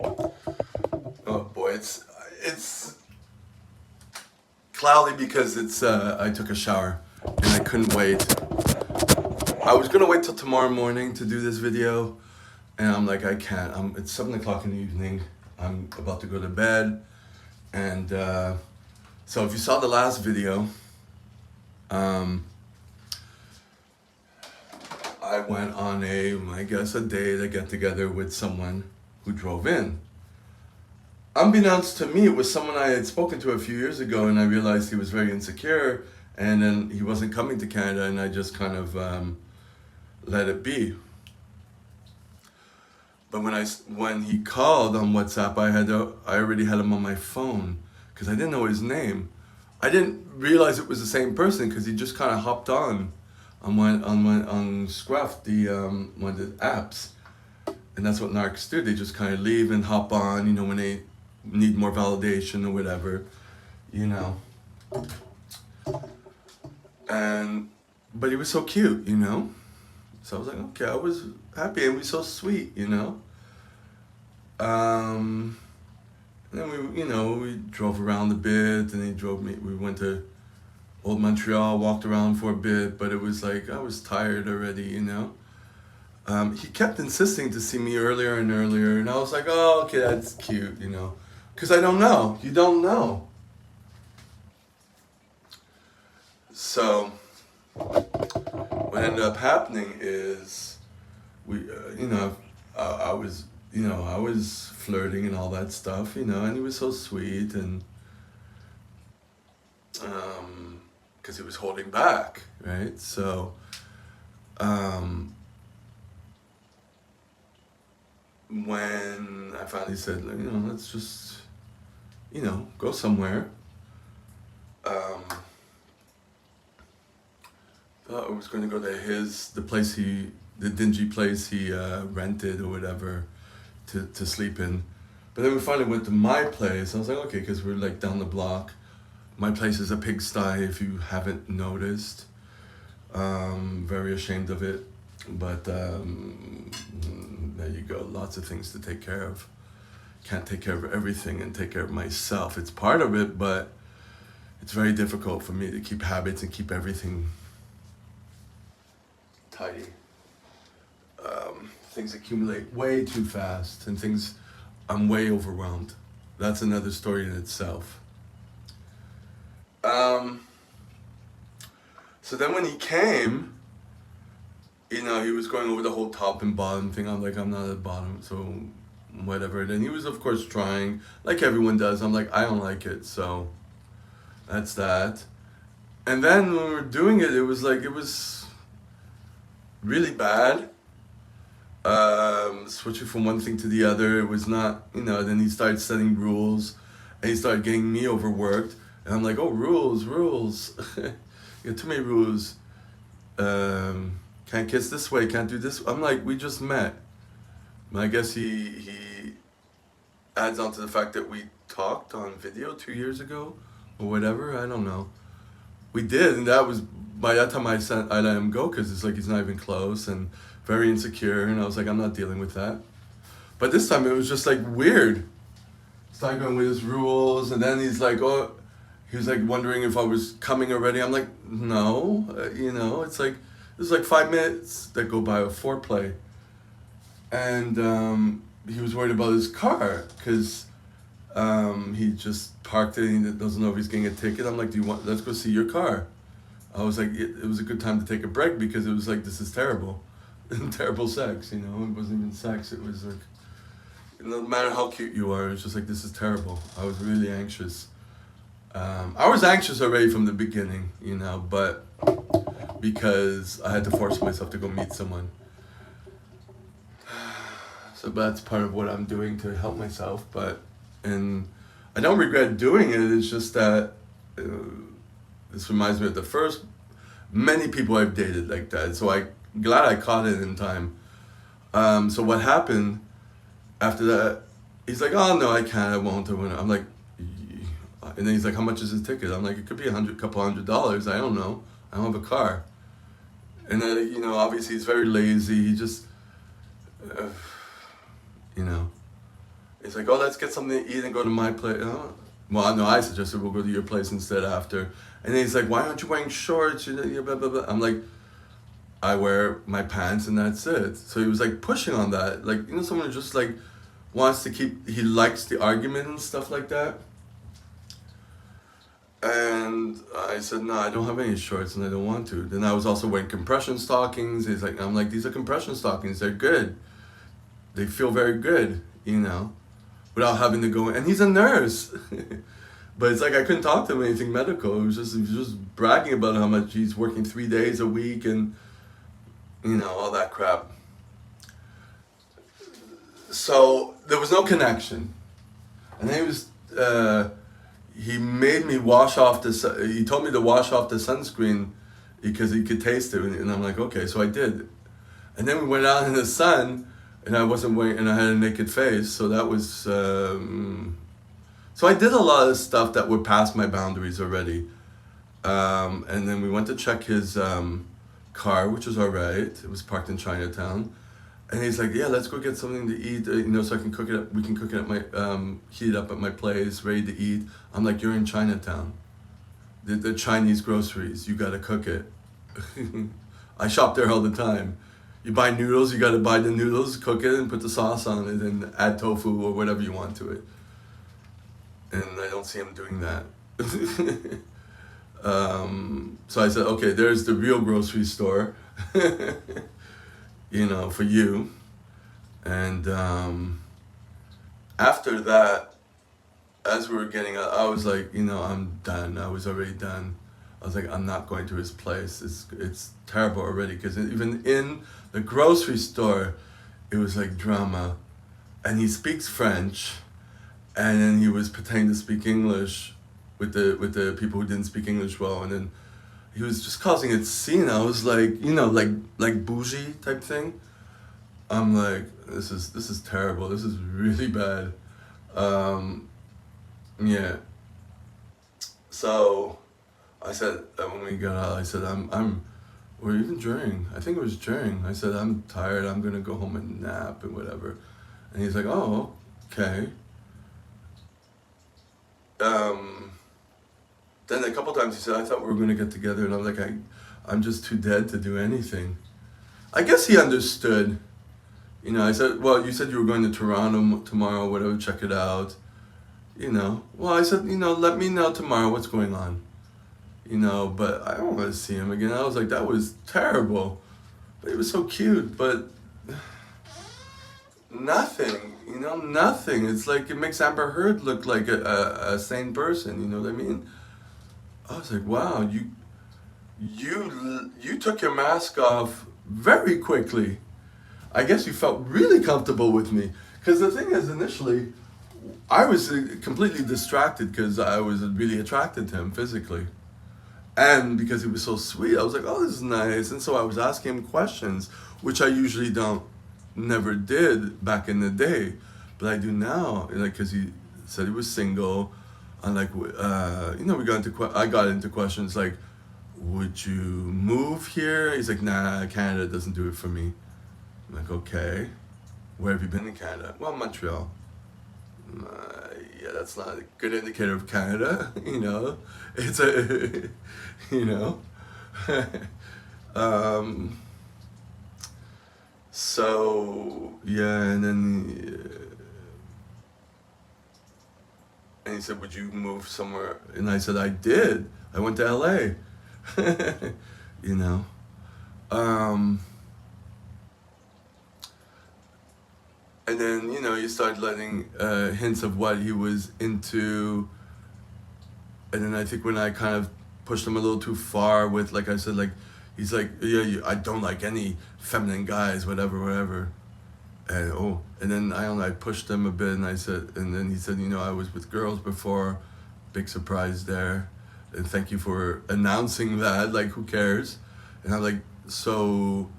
Oh boy, it's cloudy because it's I took a shower and I couldn't wait. I was gonna wait till tomorrow morning to do this video, and I'm like, I can't. It's 7 o'clock in the evening. I'm about to go to bed, and so if you saw the last video, um, I went on I guess, a date, a get together with someone who drove in. Unbeknownst to me, it was someone I had spoken to a few years ago, and I realized he was very insecure, and then he wasn't coming to Canada, and I just kind of let it be. But when he called on WhatsApp, I already had him on my phone because I didn't know his name. I didn't realize it was the same person because he just kind of hopped on Scruff, the one of the apps, and that's what narcs do. They just kind of leave and hop on, when they need more validation or whatever, you know. But he was so cute, So I was like, okay, I was happy, and he was so sweet, And then we drove around a bit, and he drove me. We went to Old Montreal, walked around for a bit, but it was like I was tired already, He kept insisting to see me earlier and earlier, and I was like, oh, okay, that's cute, because I don't know. You don't know. So what ended up happening is I was flirting and all that stuff, and he was so sweet, and because he was holding back, right? So when I finally said, let's just, go somewhere. Thought I was going to go to the dingy place he rented or whatever to sleep in. But then we finally went to my place. I was like, okay, because we're like down the block. My place is a pigsty, if you haven't noticed. Very ashamed of it. But there you go. Lots of things to take care of. Can't take care of everything and take care of myself. It's part of it, but it's very difficult for me to keep habits and keep everything tidy. Things accumulate way too fast, and I'm way overwhelmed. That's another story in itself. So then when he came, he was going over the whole top and bottom thing. I'm like, I'm not at the bottom, so whatever. Then he was, of course, trying, like everyone does. I'm like, I don't like it, so that's that. And then when we were doing it, it was really bad. Switching from one thing to the other, it was not, then he started setting rules, and he started getting me overworked, and I'm like, oh, rules. You got too many rules. Can't kiss this way, can't do this. I'm like, we just met. But I guess he adds on to the fact that we talked on video 2 years ago, or whatever, I don't know. We did, and by that time I let him go, because it's like he's not even close, and very insecure, and I was like, I'm not dealing with that. But this time it was just like weird. Started going with his rules, and then he's like, he was like wondering if I was coming already. I'm like, no, it's like, there's like 5 minutes that go by of foreplay. And he was worried about his car, because he just parked it, and he doesn't know if he's getting a ticket. I'm like, let's go see your car. I was like, it was a good time to take a break, because it was like, this is terrible. Terrible sex, it wasn't even sex. It was like, no matter how cute you are, it's just like, this is terrible. I was really anxious. I was anxious already from the beginning, but because I had to force myself to go meet someone. So that's part of what I'm doing to help myself, and I don't regret doing it. It's just that this reminds me of many people I've dated like that. So I'm glad I caught it in time. So what happened after that, he's like, oh no, I can't, I won't. I'm like, and then he's like, how much is his ticket? I'm like, it could be couple $100. I don't know. I don't have a car. And then, obviously he's very lazy. He just, He's like, oh, let's get something to eat and go to my place. Well, no, I suggested we'll go to your place instead after. And then he's like, why aren't you wearing shorts? Blah, blah, blah. I'm like, I wear my pants and that's it. So he was like pushing on that. Like, someone who just like wants to he likes the argument and stuff like that. And I said, no, I don't have any shorts and I don't want to. Then I was also wearing compression stockings. I'm like, these are compression stockings. They're good. They feel very good, without having to go in. And he's a nurse. But it's like I couldn't talk to him anything medical. He was just bragging about how much he's working 3 days a week and, all that crap. So there was no connection. And then he made me wash off he told me to wash off the sunscreen because he could taste it. And I'm like, okay, so I did. And then we went out in the sun and I wasn't wearing, and I had a naked face. So that was, so I did a lot of stuff that were past my boundaries already. And then we went to check his car, which was all right. It was parked in Chinatown. And he's like, yeah, let's go get something to eat, so I can cook it up. We can cook it at heat it up at my place, ready to eat. I'm like, you're in Chinatown. The Chinese groceries, you gotta cook it. I shop there all the time. You buy noodles, you gotta buy the noodles, cook it, and put the sauce on it, and add tofu or whatever you want to it. And I don't see him doing that. So I said, okay, there's the real grocery store, for you. And after that, as we were getting out, I was like, I'm done. I was already done. I was like, I'm not going to his place. It's terrible already, because even in the grocery store, it was like drama. And he speaks French, and then he was pretending to speak English with the people who didn't speak English well, and then he was just causing a scene. I was like, like bougie type thing. I'm like, this is terrible. This is really bad. Yeah. So I said, when we got out, I said, or even during, I think it was during, I said, I'm tired, I'm gonna go home and nap and whatever. And he's like, oh, okay. Then a couple times he said, I thought we were gonna get together, and I'm like, I'm just too dead to do anything. I guess he understood. I said, well, you said you were going to Toronto tomorrow, whatever, check it out. Well, I said, let me know tomorrow what's going on. But I don't want to see him again. I was like, that was terrible. But he was so cute, but nothing, nothing. It's like, it makes Amber Heard look like a sane person, you know what I mean? I was like, wow, you took your mask off very quickly. I guess you felt really comfortable with me. Because the thing is, initially, I was completely distracted because I was really attracted to him physically. And because he was so sweet, I was like, oh, this is nice. And so I was asking him questions, which I usually never did back in the day. But I do now, because he said he was single. And like, I got into questions like, would you move here? He's like, nah, Canada doesn't do it for me. I'm like, okay. Where have you been in Canada? Well, Montreal. Yeah, that's not a good indicator of Canada, It's a, So, yeah, and then, and he said, would you move somewhere? And I said, I did. I went to LA, And then, you started letting hints of what he was into. And then I think when I kind of pushed him a little too far with, like I said, like, he's like, yeah, I don't like any feminine guys, whatever. And then I pushed him a bit, and I said, and then he said, I was with girls before. Big surprise there. And thank you for announcing that, like, who cares? And I'm like, so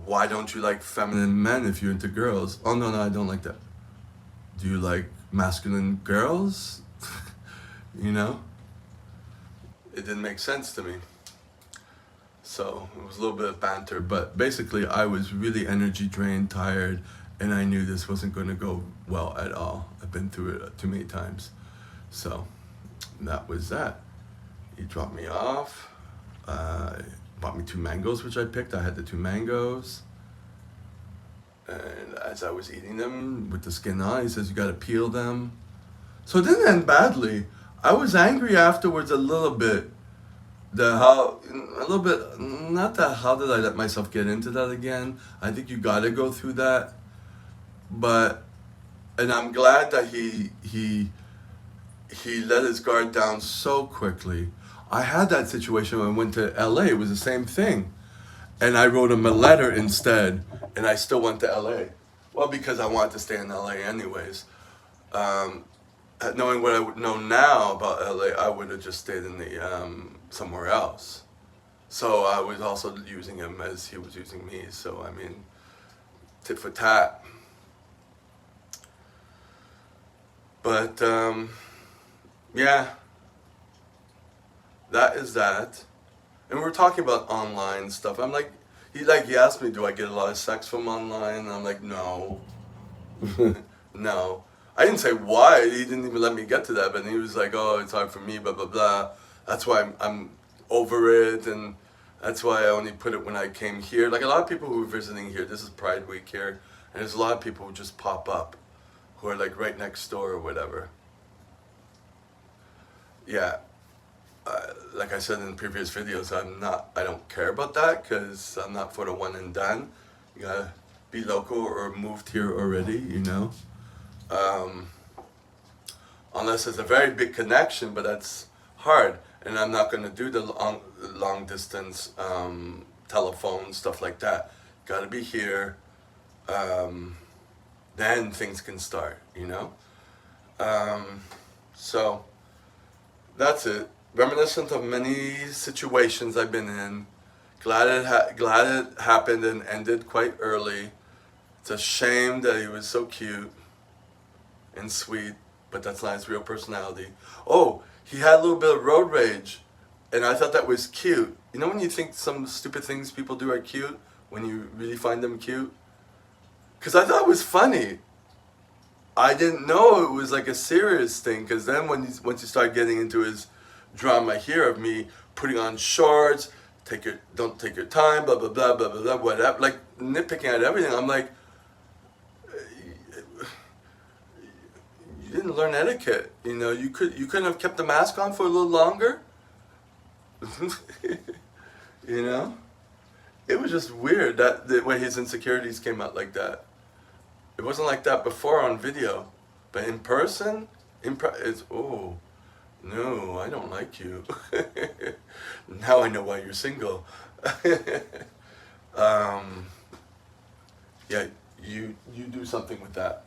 why don't you like feminine men if you're into girls? Oh, no, I don't like that. Do you like masculine girls? It didn't make sense to me. So it was a little bit of banter, but basically I was really energy drained, tired, and I knew this wasn't going to go well at all. I've been through it too many times. So that was that. He dropped me off, bought me 2 mangoes, which I picked. I had the 2 mangoes. And as I was eating them with the skin on, he says, you got to peel them. So it didn't end badly. I was angry afterwards a little bit. How did I let myself get into that again? I think you got to go through that. And I'm glad that he let his guard down so quickly. I had that situation when I went to LA. It was the same thing. And I wrote him a letter instead, and I still went to LA. Well, because I wanted to stay in LA anyways. Knowing what I would know now about LA, I would have just stayed in the somewhere else. So I was also using him as he was using me. So I mean, tit for tat. But yeah, that is that. And we're talking about online stuff. I'm like, he asked me, do I get a lot of sex from online? And I'm like, no. No. I didn't say why. He didn't even let me get to that. But he was like, oh, it's hard for me, blah, blah, blah. That's why I'm over it. And that's why I only put it when I came here. Like a lot of people who are visiting here, this is Pride Week here. And there's a lot of people who just pop up, who are like right next door or whatever. Yeah. Like I said in previous videos, I don't care about that because I'm not for the one and done. You gotta be local or moved here already, you know. Unless there's a very big connection, but that's hard. And I'm not gonna do the long distance telephone, stuff like that. Gotta be here. Then things can start, you know. So that's it. Reminiscent of many situations I've been in. Glad it happened and ended quite early. It's a shame that he was so cute and sweet, but that's not his real personality. Oh, he had a little bit of road rage, and I thought that was cute. You know when you think some stupid things people do are cute, when you really find them cute? Because I thought it was funny. I didn't know it was like a serious thing, because then once you start getting into his drama here of me putting on shorts, don't take your time, blah blah blah blah blah blah, whatever, like nitpicking at everything. I'm like, you didn't learn etiquette, you know. You couldn't have kept the mask on for a little longer. You know, it was just weird that the way his insecurities came out like that. It wasn't like that before on video, but in person, it's oh. No, I don't like you. Now I know why you're single. Yeah, you do something with that.